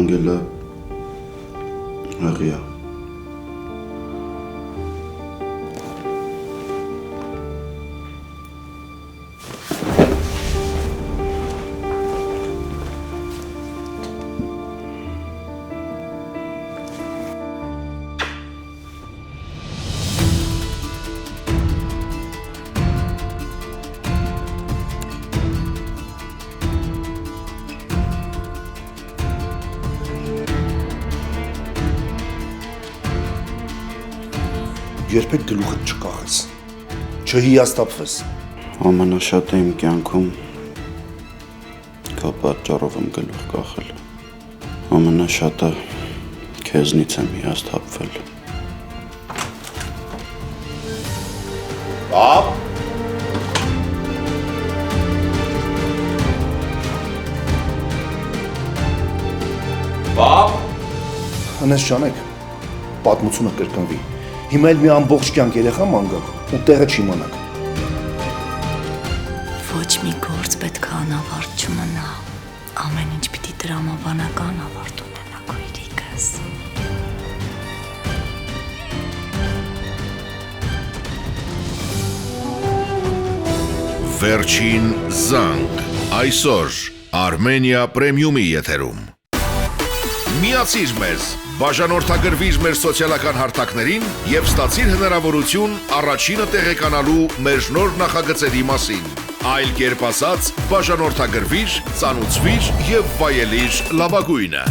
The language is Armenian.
Անգելը հղի է։ Երբեք գլուխդ չկախես, չհիասթափվես։ Ամենաշատը իմ կյանքում քո պատճառով եմ գլուխ կախել։ Ամենաշատը քեզնից եմ հիասթափվել։ Պապ։ Պապ։ Հնես ճանեք, պատմությունը կրկնվի։ Հիմա էլ մի ամբողջ կյանք երեխա ման գաք ու տեղը չիմանաք։ Ոչ մի գործ պետք է անավարտ չմնա։ Ամեն ինչ պիտի տրամաբանական ավարտ ունենա քույրիկս։ Վերջին զանգ այսօր Armenia Premium-ի եթերում։ Միացիր մեզ, բաժանորդագրվիր մեր սոցիալական հարթակներին և ստացիր հնարավորություն առաջինը տեղեկանալու մեր նոր նախագծերի մասին։ Այլ կերպ ասած, բաժանորդագրվիր, ծանուցվիր և վայելիր լավագույնը։